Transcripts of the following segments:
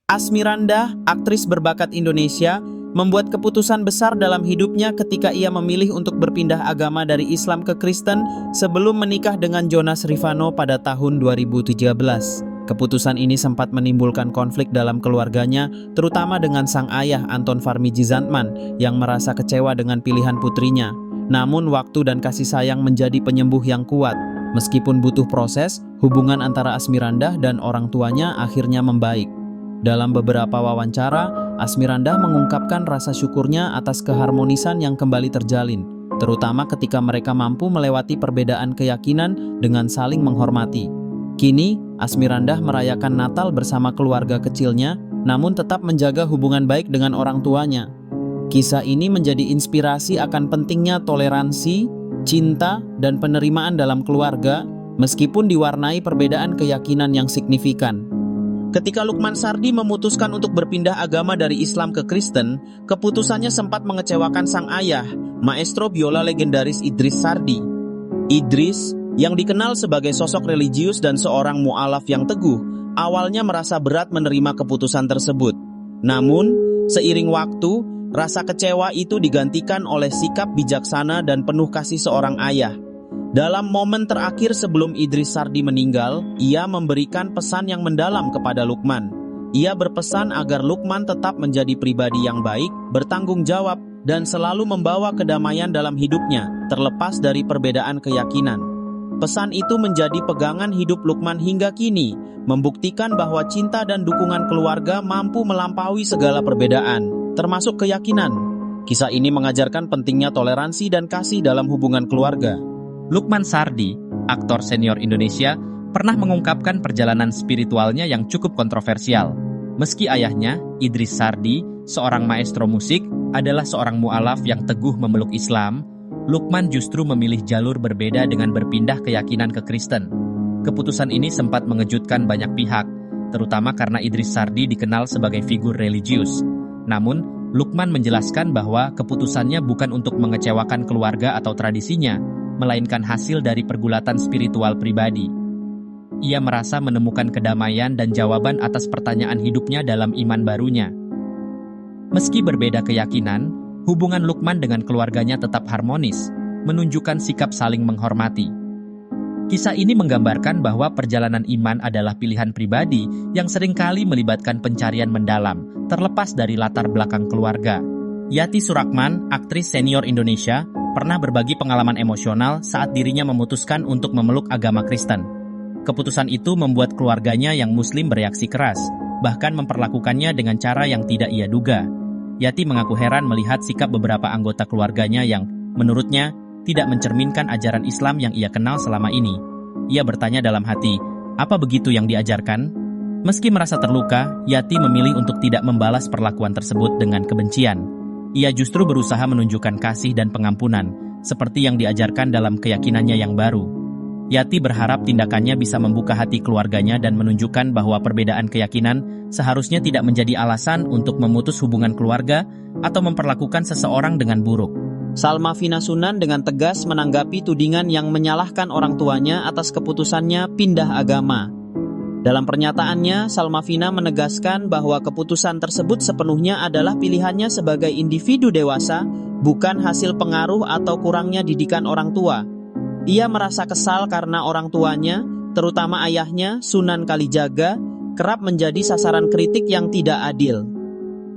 Asmirandah, aktris berbakat Indonesia, membuat keputusan besar dalam hidupnya ketika ia memilih untuk berpindah agama dari Islam ke Kristen sebelum menikah dengan Jonas Rifano pada tahun 2013. Keputusan ini sempat menimbulkan konflik dalam keluarganya, terutama dengan sang ayah Anton Farmiji Zandman yang merasa kecewa dengan pilihan putrinya. Namun waktu dan kasih sayang menjadi penyembuh yang kuat. Meskipun butuh proses, hubungan antara Asmirandah dan orang tuanya akhirnya membaik. Dalam beberapa wawancara, Asmirandah mengungkapkan rasa syukurnya atas keharmonisan yang kembali terjalin, terutama ketika mereka mampu melewati perbedaan keyakinan dengan saling menghormati. Kini, Asmirandah merayakan Natal bersama keluarga kecilnya, namun tetap menjaga hubungan baik dengan orang tuanya. Kisah ini menjadi inspirasi akan pentingnya toleransi, cinta, dan penerimaan dalam keluarga, meskipun diwarnai perbedaan keyakinan yang signifikan. Ketika Lukman Sardi memutuskan untuk berpindah agama dari Islam ke Kristen, keputusannya sempat mengecewakan sang ayah, maestro biola legendaris Idris Sardi. Idris, yang dikenal sebagai sosok religius dan seorang mu'alaf yang teguh, awalnya merasa berat menerima keputusan tersebut. Namun, seiring waktu, rasa kecewa itu digantikan oleh sikap bijaksana dan penuh kasih seorang ayah. Dalam momen terakhir sebelum Idris Sardi meninggal, ia memberikan pesan yang mendalam kepada Lukman. Ia berpesan agar Lukman tetap menjadi pribadi yang baik, bertanggung jawab, dan selalu membawa kedamaian dalam hidupnya, terlepas dari perbedaan keyakinan. Pesan itu menjadi pegangan hidup Lukman hingga kini, membuktikan bahwa cinta dan dukungan keluarga mampu melampaui segala perbedaan, termasuk keyakinan. Kisah ini mengajarkan pentingnya toleransi dan kasih dalam hubungan keluarga. Lukman Sardi, aktor senior Indonesia, pernah mengungkapkan perjalanan spiritualnya yang cukup kontroversial. Meski ayahnya, Idris Sardi, seorang maestro musik, adalah seorang mu'alaf yang teguh memeluk Islam, Lukman justru memilih jalur berbeda dengan berpindah keyakinan ke Kristen. Keputusan ini sempat mengejutkan banyak pihak, terutama karena Idris Sardi dikenal sebagai figur religius. Namun, Lukman menjelaskan bahwa keputusannya bukan untuk mengecewakan keluarga atau tradisinya, melainkan hasil dari pergulatan spiritual pribadi. Ia merasa menemukan kedamaian dan jawaban atas pertanyaan hidupnya dalam iman barunya. Meski berbeda keyakinan, hubungan Lukman dengan keluarganya tetap harmonis, menunjukkan sikap saling menghormati. Kisah ini menggambarkan bahwa perjalanan iman adalah pilihan pribadi yang seringkali melibatkan pencarian mendalam, terlepas dari latar belakang keluarga. Yati Surakman, aktris senior Indonesia, pernah berbagi pengalaman emosional saat dirinya memutuskan untuk memeluk agama Kristen. Keputusan itu membuat keluarganya yang Muslim bereaksi keras, bahkan memperlakukannya dengan cara yang tidak ia duga. Yati mengaku heran melihat sikap beberapa anggota keluarganya yang, menurutnya, tidak mencerminkan ajaran Islam yang ia kenal selama ini. Ia bertanya dalam hati, apa begitu yang diajarkan? Meski merasa terluka, Yati memilih untuk tidak membalas perlakuan tersebut dengan kebencian. Ia justru berusaha menunjukkan kasih dan pengampunan, seperti yang diajarkan dalam keyakinannya yang baru. Yati berharap tindakannya bisa membuka hati keluarganya dan menunjukkan bahwa perbedaan keyakinan seharusnya tidak menjadi alasan untuk memutus hubungan keluarga atau memperlakukan seseorang dengan buruk. Salma Vina Sunan dengan tegas menanggapi tudingan yang menyalahkan orang tuanya atas keputusannya pindah agama. Dalam pernyataannya, Salma Vina menegaskan bahwa keputusan tersebut sepenuhnya adalah pilihannya sebagai individu dewasa, bukan hasil pengaruh atau kurangnya didikan orang tua. Ia merasa kesal karena orang tuanya, terutama ayahnya, Sunan Kalijaga, kerap menjadi sasaran kritik yang tidak adil.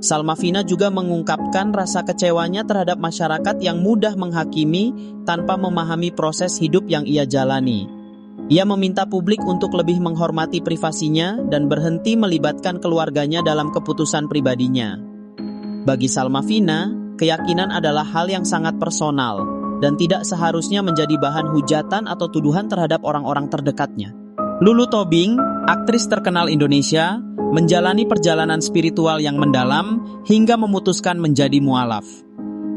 Salma Vina juga mengungkapkan rasa kecewanya terhadap masyarakat yang mudah menghakimi tanpa memahami proses hidup yang ia jalani. Ia meminta publik untuk lebih menghormati privasinya dan berhenti melibatkan keluarganya dalam keputusan pribadinya. Bagi Salma Vina, keyakinan adalah hal yang sangat personal dan tidak seharusnya menjadi bahan hujatan atau tuduhan terhadap orang-orang terdekatnya. Lulu Tobing, aktris terkenal Indonesia, menjalani perjalanan spiritual yang mendalam hingga memutuskan menjadi mu'alaf.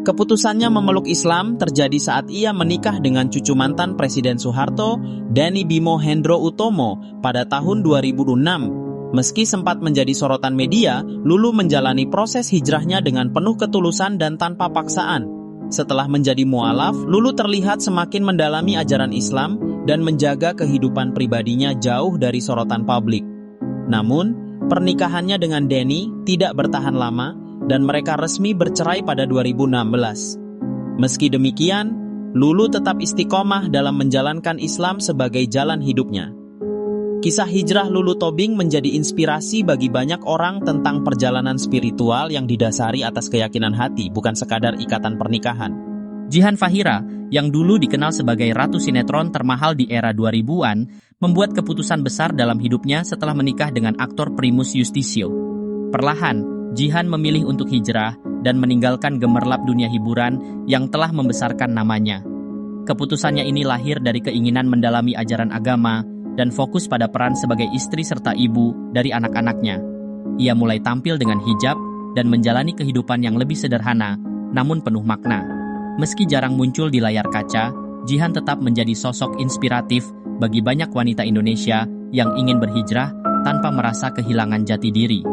Keputusannya memeluk Islam terjadi saat ia menikah dengan cucu mantan Presiden Soeharto, Dani Bimo Hendro Utomo, pada tahun 2006. Meski sempat menjadi sorotan media, Lulu menjalani proses hijrahnya dengan penuh ketulusan dan tanpa paksaan. Setelah menjadi mu'alaf, Lulu terlihat semakin mendalami ajaran Islam dan menjaga kehidupan pribadinya jauh dari sorotan publik. Namun, pernikahannya dengan Denny tidak bertahan lama dan mereka resmi bercerai pada 2016. Meski demikian, Lulu tetap istiqomah dalam menjalankan Islam sebagai jalan hidupnya. Kisah hijrah Lulu Tobing menjadi inspirasi bagi banyak orang tentang perjalanan spiritual yang didasari atas keyakinan hati, bukan sekadar ikatan pernikahan. Jihan Fahira, yang dulu dikenal sebagai ratu sinetron termahal di era 2000-an, membuat keputusan besar dalam hidupnya setelah menikah dengan aktor Primus Yustisio. Perlahan, Jihan memilih untuk hijrah dan meninggalkan gemerlap dunia hiburan yang telah membesarkan namanya. Keputusannya ini lahir dari keinginan mendalami ajaran agama dan fokus pada peran sebagai istri serta ibu dari anak-anaknya. Ia mulai tampil dengan hijab dan menjalani kehidupan yang lebih sederhana, namun penuh makna. Meski jarang muncul di layar kaca, Jihan tetap menjadi sosok inspiratif bagi banyak wanita Indonesia yang ingin berhijrah tanpa merasa kehilangan jati diri.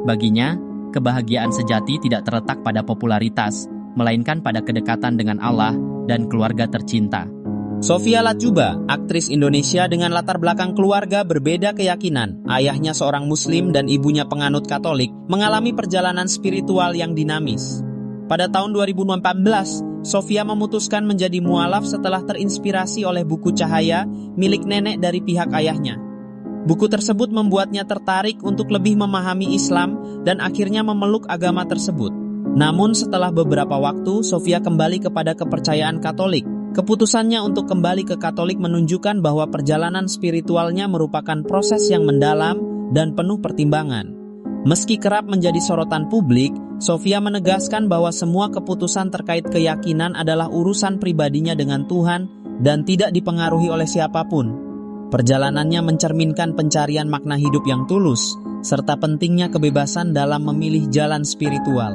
Baginya, kebahagiaan sejati tidak terletak pada popularitas, melainkan pada kedekatan dengan Allah dan keluarga tercinta. Sophia Latjuba, aktris Indonesia dengan latar belakang keluarga berbeda keyakinan, ayahnya seorang Muslim dan ibunya penganut Katolik, mengalami perjalanan spiritual yang dinamis. Pada tahun 2014, Sophia memutuskan menjadi mualaf setelah terinspirasi oleh buku Cahaya milik nenek dari pihak ayahnya. Buku tersebut membuatnya tertarik untuk lebih memahami Islam dan akhirnya memeluk agama tersebut. Namun setelah beberapa waktu, Sophia kembali kepada kepercayaan Katolik. Keputusannya untuk kembali ke Katolik menunjukkan bahwa perjalanan spiritualnya merupakan proses yang mendalam dan penuh pertimbangan. Meski kerap menjadi sorotan publik, Sophia menegaskan bahwa semua keputusan terkait keyakinan adalah urusan pribadinya dengan Tuhan dan tidak dipengaruhi oleh siapapun. Perjalanannya mencerminkan pencarian makna hidup yang tulus, serta pentingnya kebebasan dalam memilih jalan spiritual.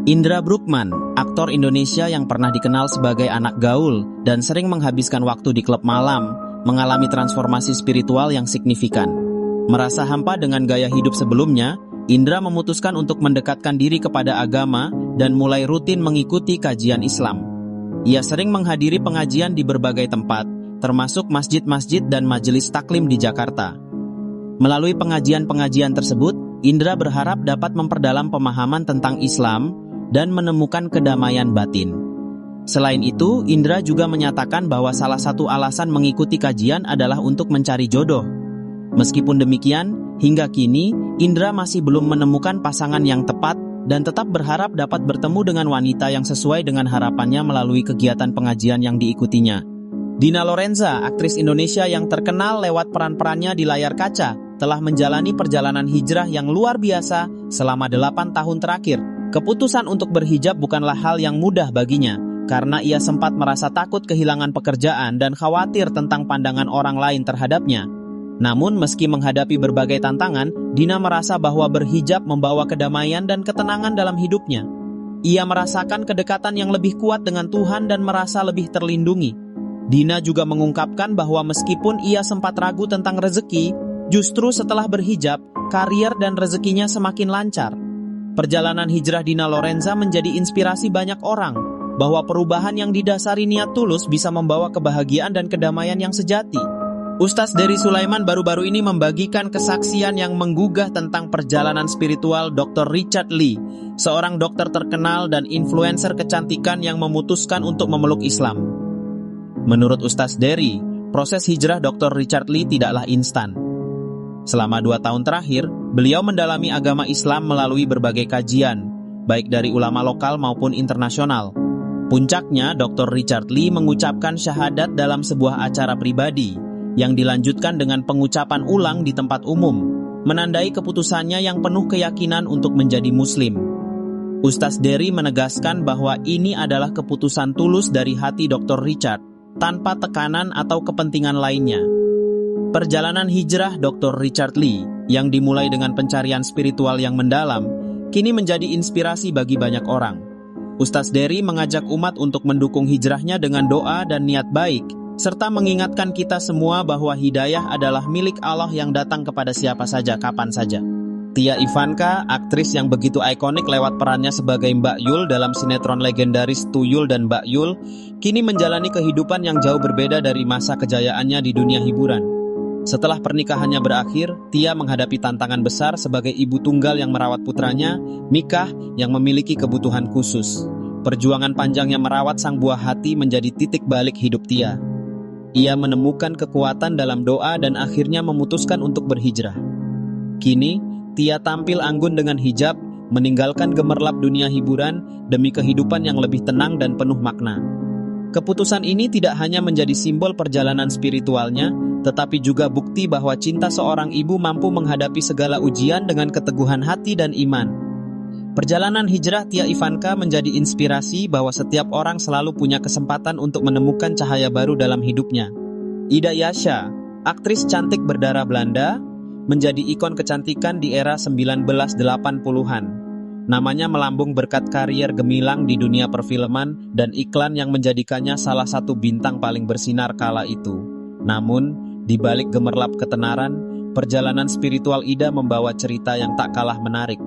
Indra Bruggman, aktor Indonesia yang pernah dikenal sebagai anak gaul dan sering menghabiskan waktu di klub malam, mengalami transformasi spiritual yang signifikan. Merasa hampa dengan gaya hidup sebelumnya, Indra memutuskan untuk mendekatkan diri kepada agama dan mulai rutin mengikuti kajian Islam. Ia sering menghadiri pengajian di berbagai tempat, termasuk masjid-masjid dan majelis taklim di Jakarta. Melalui pengajian-pengajian tersebut, Indra berharap dapat memperdalam pemahaman tentang Islam dan menemukan kedamaian batin. Selain itu, Indra juga menyatakan bahwa salah satu alasan mengikuti kajian adalah untuk mencari jodoh. Meskipun demikian, hingga kini, Indra masih belum menemukan pasangan yang tepat dan tetap berharap dapat bertemu dengan wanita yang sesuai dengan harapannya melalui kegiatan pengajian yang diikutinya. Dina Lorenza, aktris Indonesia yang terkenal lewat peran-perannya di layar kaca, telah menjalani perjalanan hijrah yang luar biasa selama 8 tahun terakhir. Keputusan untuk berhijab bukanlah hal yang mudah baginya, karena ia sempat merasa takut kehilangan pekerjaan dan khawatir tentang pandangan orang lain terhadapnya. Namun meski menghadapi berbagai tantangan, Dina merasa bahwa berhijab membawa kedamaian dan ketenangan dalam hidupnya. Ia merasakan kedekatan yang lebih kuat dengan Tuhan dan merasa lebih terlindungi. Dina juga mengungkapkan bahwa meskipun ia sempat ragu tentang rezeki, justru setelah berhijab, karier dan rezekinya semakin lancar. Perjalanan hijrah Dina Lorenza menjadi inspirasi banyak orang, bahwa perubahan yang didasari niat tulus bisa membawa kebahagiaan dan kedamaian yang sejati. Ustaz Dery Sulaiman baru-baru ini membagikan kesaksian yang menggugah tentang perjalanan spiritual Dr. Richard Lee, seorang dokter terkenal dan influencer kecantikan yang memutuskan untuk memeluk Islam. Menurut Ustaz Dery, proses hijrah Dr. Richard Lee tidaklah instan. Selama 2 tahun terakhir, beliau mendalami agama Islam melalui berbagai kajian, baik dari ulama lokal maupun internasional. Puncaknya, Dr. Richard Lee mengucapkan syahadat dalam sebuah acara pribadi, yang dilanjutkan dengan pengucapan ulang di tempat umum, menandai keputusannya yang penuh keyakinan untuk menjadi Muslim. Ustaz Dery menegaskan bahwa ini adalah keputusan tulus dari hati Dr. Richard, tanpa tekanan atau kepentingan lainnya. Perjalanan hijrah Dr. Richard Lee, yang dimulai dengan pencarian spiritual yang mendalam, kini menjadi inspirasi bagi banyak orang. Ustaz Dery mengajak umat untuk mendukung hijrahnya dengan doa dan niat baik, serta mengingatkan kita semua bahwa hidayah adalah milik Allah yang datang kepada siapa saja, kapan saja. Tia Ivanka, aktris yang begitu ikonik lewat perannya sebagai Mbak Yul dalam sinetron legendaris Tuyul dan Mbak Yul, kini menjalani kehidupan yang jauh berbeda dari masa kejayaannya di dunia hiburan. Setelah pernikahannya berakhir, Tia menghadapi tantangan besar sebagai ibu tunggal yang merawat putranya, Mikah yang memiliki kebutuhan khusus. Perjuangan panjangnya merawat sang buah hati menjadi titik balik hidup Tia. Ia menemukan kekuatan dalam doa dan akhirnya memutuskan untuk berhijrah. Kini, Tia tampil anggun dengan hijab, meninggalkan gemerlap dunia hiburan demi kehidupan yang lebih tenang dan penuh makna. Keputusan ini tidak hanya menjadi simbol perjalanan spiritualnya, tetapi juga bukti bahwa cinta seorang ibu mampu menghadapi segala ujian dengan keteguhan hati dan iman. Perjalanan hijrah Tia Ivanka menjadi inspirasi bahwa setiap orang selalu punya kesempatan untuk menemukan cahaya baru dalam hidupnya. Ida Yasha, aktris cantik berdarah Belanda, menjadi ikon kecantikan di era 1980-an. Namanya melambung berkat karier gemilang di dunia perfilman dan iklan yang menjadikannya salah satu bintang paling bersinar kala itu. Namun, di balik gemerlap ketenaran, perjalanan spiritual Ida membawa cerita yang tak kalah menarik.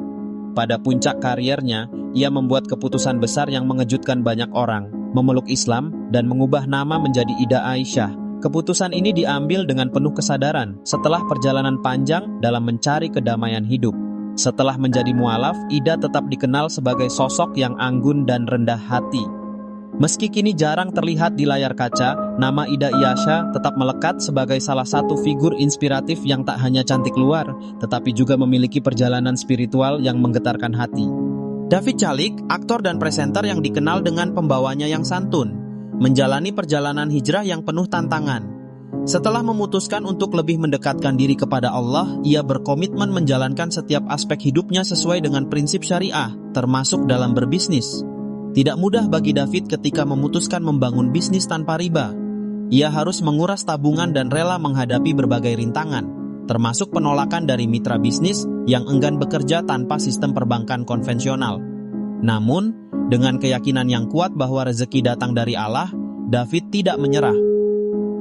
Pada puncak kariernya, ia membuat keputusan besar yang mengejutkan banyak orang, memeluk Islam dan mengubah nama menjadi Ida Aisyah. Keputusan ini diambil dengan penuh kesadaran setelah perjalanan panjang dalam mencari kedamaian hidup. Setelah menjadi mualaf, Ida tetap dikenal sebagai sosok yang anggun dan rendah hati. Meski kini jarang terlihat di layar kaca, nama Ida Yasha tetap melekat sebagai salah satu figur inspiratif yang tak hanya cantik luar, tetapi juga memiliki perjalanan spiritual yang menggetarkan hati. David Chalik, aktor dan presenter yang dikenal dengan pembawanya yang santun, menjalani perjalanan hijrah yang penuh tantangan. Setelah memutuskan untuk lebih mendekatkan diri kepada Allah, ia berkomitmen menjalankan setiap aspek hidupnya sesuai dengan prinsip syariah, termasuk dalam berbisnis. Tidak mudah bagi David ketika memutuskan membangun bisnis tanpa riba. Ia harus menguras tabungan dan rela menghadapi berbagai rintangan, termasuk penolakan dari mitra bisnis yang enggan bekerja tanpa sistem perbankan konvensional. Namun, dengan keyakinan yang kuat bahwa rezeki datang dari Allah, David tidak menyerah.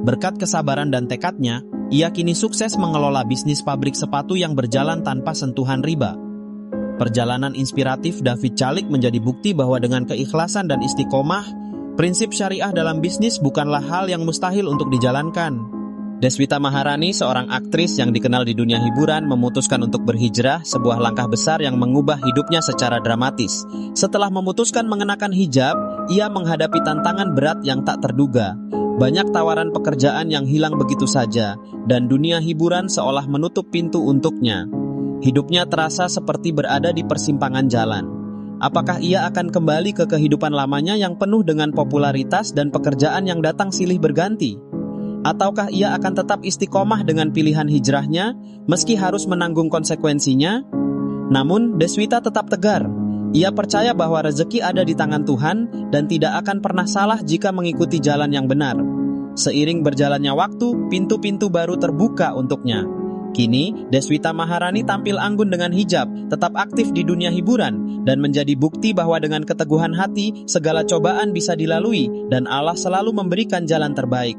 Berkat kesabaran dan tekadnya, ia kini sukses mengelola bisnis pabrik sepatu yang berjalan tanpa sentuhan riba. Perjalanan inspiratif David Chalik menjadi bukti bahwa dengan keikhlasan dan istiqomah, prinsip syariah dalam bisnis bukanlah hal yang mustahil untuk dijalankan. Deswita Maharani, seorang aktris yang dikenal di dunia hiburan, memutuskan untuk berhijrah, sebuah langkah besar yang mengubah hidupnya secara dramatis. Setelah memutuskan mengenakan hijab, ia menghadapi tantangan berat yang tak terduga. Banyak tawaran pekerjaan yang hilang begitu saja, dan dunia hiburan seolah menutup pintu untuknya. Hidupnya terasa seperti berada di persimpangan jalan. Apakah ia akan kembali ke kehidupan lamanya yang penuh dengan popularitas dan pekerjaan yang datang silih berganti? Ataukah ia akan tetap istiqomah dengan pilihan hijrahnya, meski harus menanggung konsekuensinya? Namun, Deswita tetap tegar. Ia percaya bahwa rezeki ada di tangan Tuhan dan tidak akan pernah salah jika mengikuti jalan yang benar. Seiring berjalannya waktu, pintu-pintu baru terbuka untuknya. Kini, Deswita Maharani tampil anggun dengan hijab, tetap aktif di dunia hiburan, dan menjadi bukti bahwa dengan keteguhan hati, segala cobaan bisa dilalui dan Allah selalu memberikan jalan terbaik.